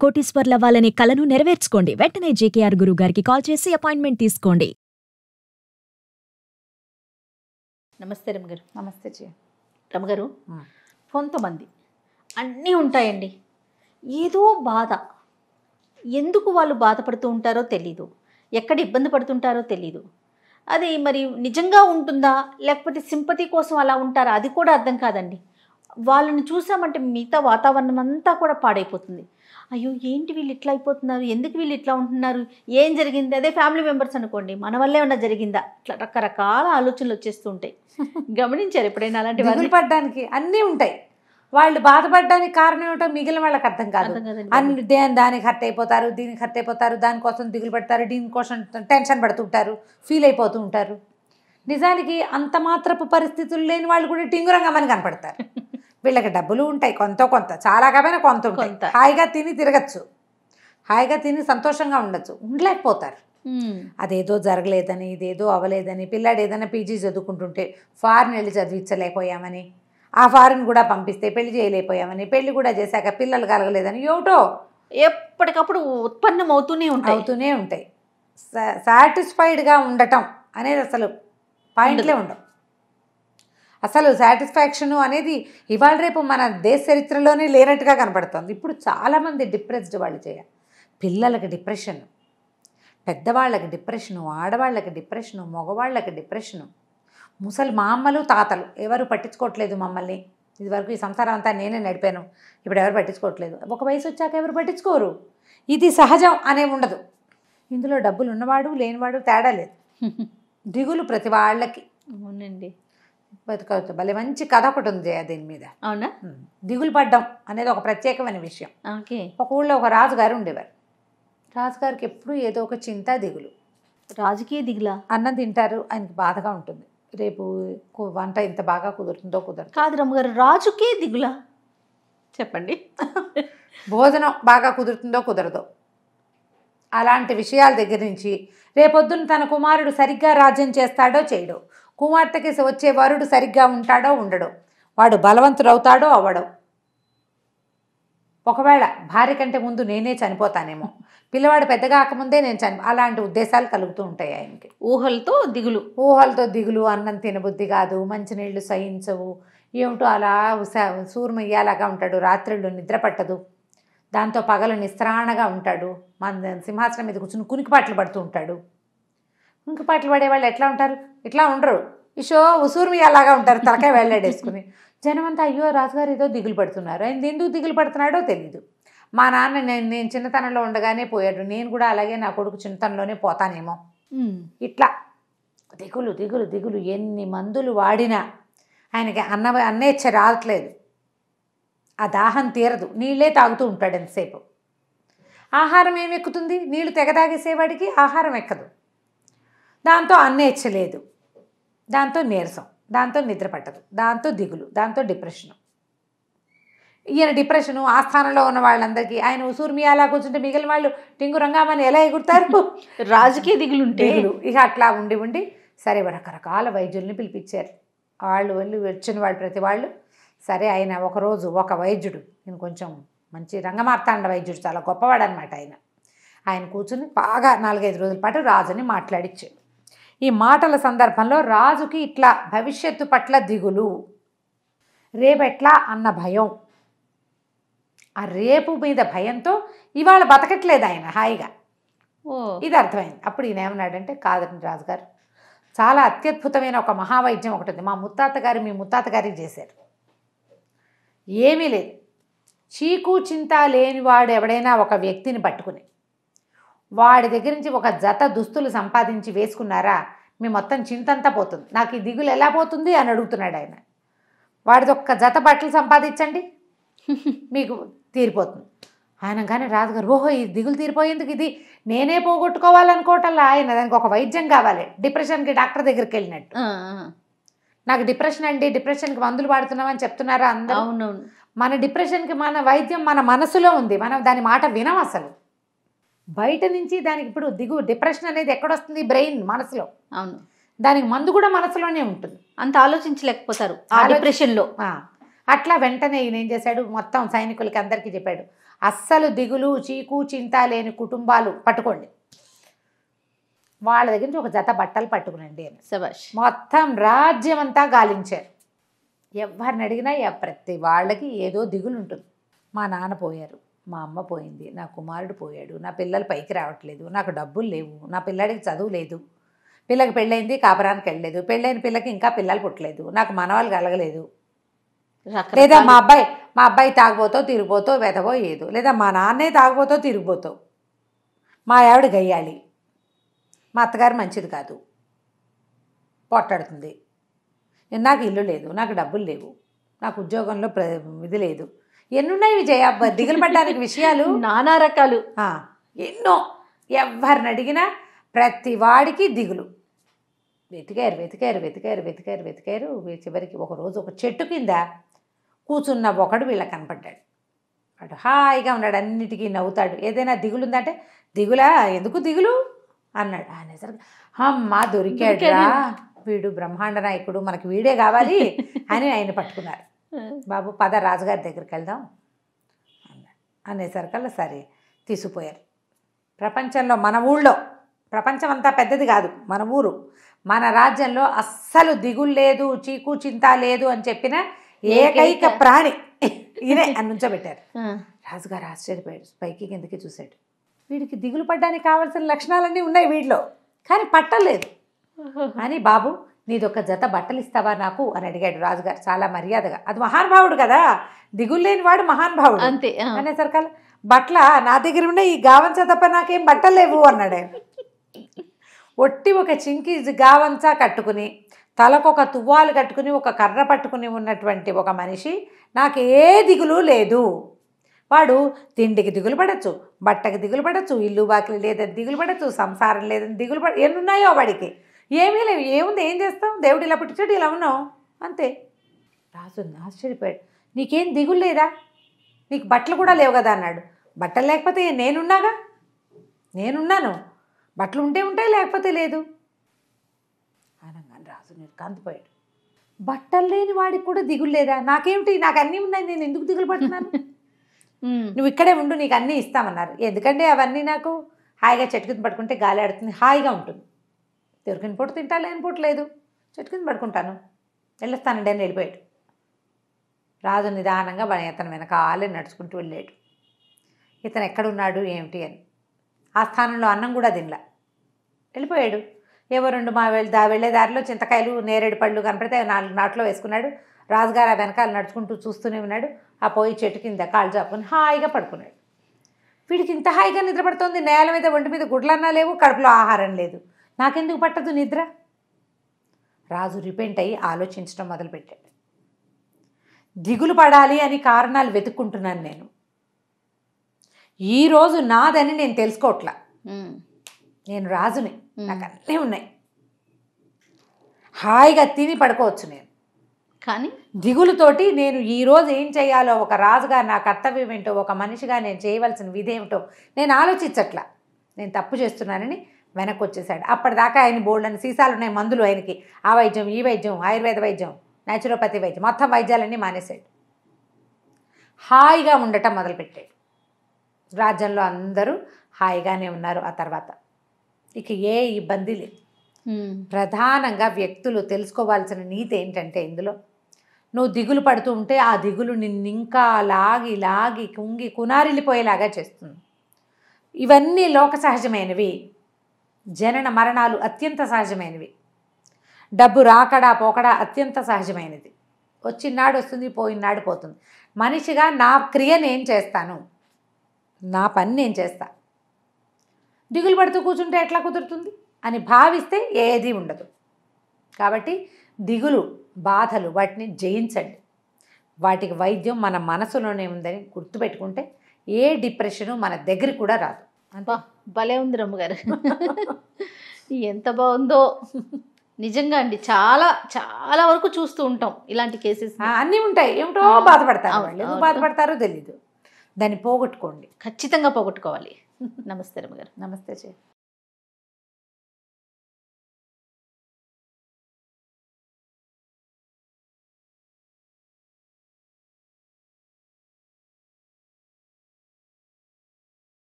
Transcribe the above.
కోటీశ్వర్లవ్వాలనే కలను నెరవేర్చుకోండి. వెంటనే జేకేఆర్ గురువు గారికి కాల్ చేసి అపాయింట్మెంట్ తీసుకోండి. నమస్తే రమగారు. నమస్తే జీ. రమగారు, కొంతమంది అన్నీ ఉంటాయండి, ఏదో బాధ, ఎందుకు వాళ్ళు బాధపడుతూ ఉంటారో తెలీదు, ఎక్కడ ఇబ్బంది పడుతుంటారో తెలీదు. అది మరి నిజంగా ఉంటుందా లేకపోతే సింపతి కోసం అలా ఉంటారా అది కూడా అర్థం కాదండి. వాళ్ళని చూసామంటే మిగతా వాతావరణం అంతా కూడా పాడైపోతుంది. అయ్యో ఏంటి వీళ్ళు ఇట్లా అయిపోతున్నారు, ఎందుకు వీళ్ళు ఇట్లా ఉంటున్నారు, ఏం జరిగింది, అదే ఫ్యామిలీ మెంబర్స్ అనుకోండి, మన వల్లే ఏమన్నా జరిగిందా, ఇట్లా రకరకాల ఆలోచనలు వచ్చేస్తూ ఉంటాయి. గమనించారు ఎప్పుడైనా అలాంటి? దిగులు పడ్డానికి అన్నీ ఉంటాయి. వాళ్ళు బాధపడడానికి కారణం ఏమిటో మిగిలిన వాళ్ళకి అర్థం కాదు. అన్ని దానికి హర్ట్ అయిపోతారు, దీనికి హర్ట్ అయిపోతారు, దానికోసం దిగులు పడతారు, దీనికోసం టెన్షన్ పడుతుంటారు, ఫీల్ అయిపోతూ ఉంటారు. నిజానికి అంత మాత్రపు పరిస్థితులు లేని వాళ్ళు కూడా టింగురంగమని కనపడతారు. వీళ్ళకి డబ్బులు ఉంటాయి, కొంత చాలా కాకపోయినా కొంత ఉంటాయి, హాయిగా తిని తిరగచ్చు, హాయిగా తిని సంతోషంగా ఉండొచ్చు, ఉండలేకపోతారు. అదేదో జరగలేదని, ఇదేదో అవ్వలేదని, పిల్లాడు ఏదైనా పీజీ చదువుకుంటుంటే ఫారిన్ వెళ్ళి చదివించలేకపోయామని, ఆ ఫారిన్ కూడా పంపిస్తే పెళ్లి చేయలేకపోయామని, పెళ్లి కూడా చేశాక పిల్లలు కలగలేదని ఏమిటో ఎప్పటికప్పుడు ఉత్పన్నం అవుతూనే ఉంటాయి. సాటిస్ఫైడ్గా ఉండటం అనేది అసలు పాయింట్లే ఉండవు. అసలు సాటిస్ఫాక్షను అనేది ఇవాళ రేపు మన దేశ చరిత్రలోనే లేనట్టుగా కనపడుతుంది. ఇప్పుడు చాలామంది డిప్రెస్డ్ వాళ్ళు చేయాలి. పిల్లలకి డిప్రెషన్, పెద్దవాళ్ళకి డిప్రెషను, ఆడవాళ్ళకి డిప్రెషను, మగవాళ్ళకి డిప్రెషను. మా అమ్మలు తాతలు ఎవరు పట్టించుకోవట్లేదు మమ్మల్ని. ఇదివరకు ఈ సంసారం అంతా నేనే నడిపాను, ఇప్పుడు ఎవరు పట్టించుకోవట్లేదు. ఒక వయసు వచ్చాక ఎవరు పట్టించుకోరు. ఇది సహజం అనే ఉండదు. ఇందులో డబ్బులు ఉన్నవాడు లేనివాడు తేడా లేదు. దిగులు ప్రతి వాళ్ళకి. అవునండి. బతుకవచ్చు. భలే మంచి కథ ఒకటి ఉంది దీని మీద. అవునా? దిగులు పడ్డం అనేది ఒక ప్రత్యేకమైన విషయం. ఒక ఊళ్ళో ఒక రాజుగారు ఉండేవారు. రాజుగారికి ఎప్పుడు ఏదో ఒక చింత, దిగులు. రాజకీయ దిగులా? అన్నం తింటారు, ఆయనకి బాధగా ఉంటుంది, రేపు వంట ఇంత బాగా కుదురుతుందో కుదరదు. కాదు రమ్మగారు, రాజుకే దిగులా? చెప్పండి. భోజనం బాగా కుదురుతుందో కుదరదో, అలాంటి విషయాల దగ్గర నుంచి రేపొద్దున తన కుమారుడు సరిగ్గా రాజ్యం చేస్తాడో చేయడో, కుమార్తెకి వచ్చే వరుడు సరిగ్గా ఉంటాడో ఉండడో, వాడు బలవంతుడవుతాడో అవ్వడో, ఒకవేళ భార్య కంటే ముందు నేనే చనిపోతానేమో, పిల్లవాడు పెద్దగా కాకముందే నేను అలాంటి ఉద్దేశాలు కలుగుతూ ఉంటాయి ఆయనకి. ఊహలతో దిగులు. అన్నం తినబుద్ధి కాదు, మంచినీళ్ళు సహించవు, ఏమిటో అలా సూర్మయ్యేలాగా ఉంటాడు, రాత్రిళ్ళు నిద్ర పట్టదు, దాంతో పగలు నిస్త్రాణగా ఉంటాడు, మన సింహాసనం మీద కూర్చుని కునికిపాట్లు పడుతూ ఉంటాడు. కునికిపాట్లు పడేవాళ్ళు ఎట్లా ఉంటారు? ఇట్లా ఉండరు, ఉసూర్మియాలాగా ఉంటారు, తలకాయ వెళ్ళాడేసుకుని. జనమంతా అయ్యో రాజుగారు ఏదో దిగులు పడుతున్నారు, ఆయన ఎందుకు దిగులు పడుతున్నాడో తెలీదు. మా నాన్న నేను చిన్నతనంలో ఉండగానే పోయాడు, నేను కూడా అలాగే నా కొడుకు చిన్నతనంలోనే పోతానేమో. ఇట్లా దిగులు దిగులు దిగులు. ఎన్ని మందులు వాడినా ఆయనకి అన్నేచ్ఛ రావట్లేదు, ఆ దాహం తీరదు, నీళ్ళే తాగుతూ ఉంటాడు ఎంతసేపు. ఆహారం ఏమి ఎక్కుతుంది? నీళ్లు తెగ తాగేసేవాడికి ఆహారం ఎక్కదు, దాంతో అన్నేచ్ఛ లేదు, దాంతో నీరసం, దాంతో నిద్ర పట్టదు, దాంతో దిగులు, దాంతో డిప్రెషను. ఈయన డిప్రెషను ఆ స్థానంలో ఉన్న వాళ్ళందరికీ, ఆయన ఉసూర్మి అలా కూర్చుంటే మిగిలిన వాళ్ళు టింగు రంగామని ఎలా ఎగురుతారు? రాజకీయ దిగులుంటే. ఇక అట్లా ఉండి సరే రకరకాల వైద్యుల్ని పిలిపించారు. వాళ్ళు వచ్చిన వాళ్ళు ప్రతి వాళ్ళు సరే. ఆయన ఒకరోజు ఒక వైద్యుడు, నేను కొంచెం మంచి రంగమార్తాండ వైద్యుడు, చాలా గొప్పవాడు అనమాట ఆయన కూర్చుని బాగా 4-5 రోజుల పాటు రాజుని మాట్లాడిచ్చాడు. ఈ మాటల సందర్భంలో రాజుకి ఇట్లా భవిష్యత్తు పట్ల దిగులు, రేపెట్లా అన్న భయం, ఆ రేపు మీద భయంతో ఇవాళ బతకట్లేదు ఆయన హాయిగా. ఇది అర్థమైంది. అప్పుడు ఈయన ఏమన్నాడంటే, కాదండి రాజుగారు, చాలా అత్యద్భుతమైన ఒక మహావైద్యం ఒకటి ఉంది, మా ముత్తాత గారు మీ ముత్తాత గారికి చేశారు. ఏమీ లేదు, చీకు చింత లేనివాడు ఎవడైనా ఒక వ్యక్తిని పట్టుకుని వాడి దగ్గర నుంచి ఒక జత దుస్తులు సంపాదించి వేసుకున్నారా, మీ మొత్తం చింతంతా పోతుంది. నాకు ఈ దిగులు ఎలా పోతుంది అని అడుగుతున్నాడు ఆయన. వాడిది ఒక్క జత బట్టలు సంపాదించండి, మీకు తీరిపోతుంది. ఆయన కానీ రాజుగారు, ఓహో ఈ దిగులు తీరిపోయేందుకు ఇది నేనే పోగొట్టుకోవాలనుకోవటంలా, ఆయన దానికి ఒక వైద్యం కావాలి, డిప్రెషన్కి డాక్టర్ దగ్గరికి వెళ్ళినట్టు. నాకు డిప్రెషన్ అండి, డిప్రెషన్కి మందులు వాడుతున్నామని చెప్తున్నారా అందరూ? అవునవును. మన డిప్రెషన్కి మన వైద్యం మన మనసులో ఉంది, మనం దాని మాట వినం అసలు. బయట నుంచి దానికి ఇప్పుడు డిప్రెషన్ అనేది ఎక్కడొస్తుంది? బ్రెయిన్, మనసులో. అవును, దానికి మందు కూడా మనసులోనే ఉంటుంది. అంత ఆలోచించలేకపోతారు ఆ డిప్రెషన్లో. అట్లా వెంటనే ఈయన ఏం చేశాడు, మొత్తం సైనికులకి అందరికీ చెప్పాడు, అస్సలు దిగులు చీకు చింత లేని కుటుంబాలు పట్టుకోండి, వాళ్ళ దగ్గర నుంచి ఒక జత బట్టలు పట్టుకునండి అని శభాష్. మొత్తం రాజ్యం అంతా గాలించారు. ఎవరిని అడిగినా ప్రతి వాళ్ళకి ఏదో దిగులు ఉంటుంది. మా నాన్న పోయారు, మా అమ్మ పోయింది, నా కుమారుడు పోయాడు, నా పిల్లలు పైకి రావట్లేదు, నాకు డబ్బులు లేవు, నా పిల్లాడికి చదువు లేదు, పిల్లకి పెళ్ళైంది కాపురానికి వెళ్ళలేదు, పెళ్ళైన పిల్లకి ఇంకా పిల్లలు పుట్టలేదు, నాకు మనవాళ్ళు కలగలేదు, లేదా మా అబ్బాయి తాగుబోతో తిరిగిపోతో వెతవో ఏదో, లేదా మా నాన్నే తాగుబోతో తిరిగిపోతో, మా ఆవిడ గయ్యాలి, మా అత్తగారు మంచిది కాదు, పొట్టాడుతుంది, నాకు ఇల్లు లేదు, నాకు డబ్బులు లేవు, నాకు ఉద్యోగంలో ఇది లేదు, ఎన్నున్నాయి విజయ దిగులు పడ్డానికి విషయాలు నానా రకాలు. ఎన్నో. ఎవరిని అడిగినా ప్రతి వాడికి దిగులు. వెతికారు వెతికారు వెతికారు వెతికారు వెతికారు చివరికి ఒకరోజు ఒక చెట్టు కింద కూర్చున్న ఒకడు వీళ్ళకి కనపడ్డాడు. వాడు హాయిగా ఉన్నాడు, అన్నిటికీ నవ్వుతాడు. ఏదైనా దిగులు ఉందంటే దిగులా, ఎందుకు దిగులు అన్నాడు. అనేసరికి అమ్మ దొరికాడురా, వీడు బ్రహ్మాండ నాయకుడు, మనకి వీడే కావాలి అని ఆయన పట్టుకున్నారు. బాబు పద రాజుగారి దగ్గరికి వెళ్దాం అన్నాడు. అనేసరికల్లా సరే తీసుకుపోయారు. ప్రపంచంలో మన ఊళ్ళో, ప్రపంచం అంతా పెద్దది కాదు, మన ఊరు, మన రాజ్యంలో అస్సలు దిగులు లేదు చీకు చింత లేదు అని చెప్పిన ఏకైక ప్రాణి ఇదే అని నుంచోబెట్టారు. రాజుగారు ఆశ్చర్యపోయాడు, పైకి కిందకి చూశాడు. వీడికి దిగులు పడ్డానికి కావాల్సిన లక్షణాలన్నీ ఉన్నాయి వీడిలో, కానీ పట్టలేదు అని, బాబు నీదొక జత బట్టలు ఇస్తావా నాకు అని అడిగాడు రాజుగారు చాలా మర్యాదగా. అది మహానుభావుడు కదా, దిగులు లేనివాడు మహానుభావుడు అంతే. అనేసరికల్లా బట్టల నా దగ్గర ఉండే ఈ గావంచ తప్ప నాకేం బట్టలు లేవు అన్నాడు ఆయన. ఒట్టి ఒక చింకి గావంచా కట్టుకుని, తలకొక తువ్వాలు కట్టుకుని, ఒక కర్ర పట్టుకుని ఉన్నటువంటి ఒక మనిషి నాకు ఏ దిగులు లేదు. వాడు తిండికి దిగులు పడచ్చు, బట్టకి దిగులు పడచ్చు, ఇల్లు బాకిలు లేదని దిగులు పడచ్చు, సంసారం లేదని దిగులు ఎన్నున్నాయో వాడికి, ఏమీ లేవు. ఏముంది, ఏం చేస్తాం, దేవుడు ఇలా పుట్టించాడు, ఇలా ఉన్నాం అంతే. రాజు ఆశ్చర్యపోయాడు, నీకేం దిగులు లేదా, నీకు బట్టలు కూడా లేవు కదా అన్నాడు. బట్టలు లేకపోతే నేనున్నాగా, నేనున్నాను, బట్టలు ఉంటే ఉంటాయి లేకపోతే లేదు అనగానే రాజు నిర్కాంతిపోయాడు. బట్టలు లేని వాడికి కూడా దిగులు లేదా, నాకేమిటి, నాకు అన్నీ ఉన్నాయి, నేను ఎందుకు దిగులు పడుతున్నాను, నువ్వు ఇక్కడే ఉండు, నీకు అన్నీ ఇస్తామన్నారు. ఎందుకంటే అవన్నీ నాకు హాయిగా చెట్టు కింద పట్టుకుంటే గాలి ఆడుతుంది, హాయిగా ఉంటుంది, దొరికిన పూట తింటా, లేని పూట లేదు, చెట్టు కింద పడుకుంటాను, వెళ్ళొస్తానండి అని వెళ్ళిపోయాడు. రాజు నిదానంగా ఇతను వెనకాలే నడుచుకుంటూ వెళ్ళాడు. ఇతను ఎక్కడున్నాడు ఏమిటి అని. ఆ స్థానంలో అన్నం కూడా తినలా, వెళ్ళిపోయాడు. ఏవో రెండు వెళ్ళే దారిలో చింతకాయలు నేరేడు పళ్ళు కనపడితే 4 నాట్లో వేసుకున్నాడు. రాజుగారు ఆ వెనకాల నడుచుకుంటూ చూస్తూనే ఉన్నాడు. ఆ పోయి చెట్టు కింద కాళ్ళు చాపుకొని హాయిగా పడుకున్నాడు. వీడికి ఇంత హాయిగా నిద్ర పడుతోంది, నేల మీద ఒంటి మీద గుడ్లన్నా లేవు, కడుపులో ఆహారం లేదు, నాకెందుకు పట్టదు నిద్ర. రాజు రిపెంట్ అయ్యి ఆలోచించడం మొదలుపెట్టాడు. దిగులు పడాలి అని కారణాలు వెతుక్కుంటున్నాను నేను, ఈరోజు నాదని నేను తెలుసుకోవట్లా, నేను రాజుని, నాకు అన్నీ ఉన్నాయి, హాయిగా తిని పడుకోవచ్చు నేను, కానీ దిగులుతోటి నేను ఈరోజు ఏం చేయాలో, ఒక రాజుగా నా కర్తవ్యం ఏంటో, ఒక మనిషిగా నేను చేయవలసిన విధేమిటో నేను ఆలోచించట్లా, నేను తప్పు చేస్తున్నానని వెనక్కి వచ్చేసాడు. అప్పటిదాకా ఆయన బోల్డని సీసాలు ఉన్నాయి మందులు, ఆయనకి ఆ వైద్యం ఈ వైద్యం, ఆయుర్వేద వైద్యం, న్యాచురోపతి వైద్యం, మొత్తం వైద్యాలన్నీ మానేశాడు. హాయిగా ఉండటం మొదలుపెట్టాడు. రాజ్యంలో అందరూ హాయిగానే ఉన్నారు. ఆ తర్వాత ఇక ఏ ఇబ్బంది లేదు. ప్రధానంగా వ్యక్తులు తెలుసుకోవాల్సిన నీతి ఏంటంటే, ఇందులో నువ్వు దిగులు పడుతూ ఉంటే ఆ దిగులు నిన్నింకా లాగి లాగి కుంగి కునారిల్లిపోయేలాగా చేస్తుంది. ఇవన్నీ లోక సహజమైనవి, జనన మరణాలు అత్యంత సహజమైనవి, డబ్బు రాకడా పోకడా అత్యంత సహజమైనది, వచ్చినాడు వస్తుంది, పోయినాడు పోతుంది. మనిషిగా నా క్రియ నేను చేస్తాను, నా పని నేను చేస్తా, దిగులు పడుతూ కూర్చుంటే ఎట్లా కుదురుతుంది అని భావిస్తే ఏది ఉండదు. కాబట్టి దిగులు బాధలు వాటిని జయించండి. వాటికి వైద్యం మన మనసులోనే ఉందని గుర్తుపెట్టుకుంటే ఏ డిప్రెషను మన దగ్గరికి కూడా రాదు. అంతా భలే ఉంది రమ్మగారు, ఎంత బాగుందో నిజంగా అండి. చాలా చాలా వరకు చూస్తూ ఉంటాం ఇలాంటి కేసెస్, అన్నీ ఉంటాయి. ఏమిటో బాధపడతారు వాళ్ళు, ఎందుకు బాధపడతారో తెలీదు. దాన్ని పోగొట్టుకోండి, ఖచ్చితంగా పోగొట్టుకోవాలి. నమస్తే రమ్మగారు. నమస్తే.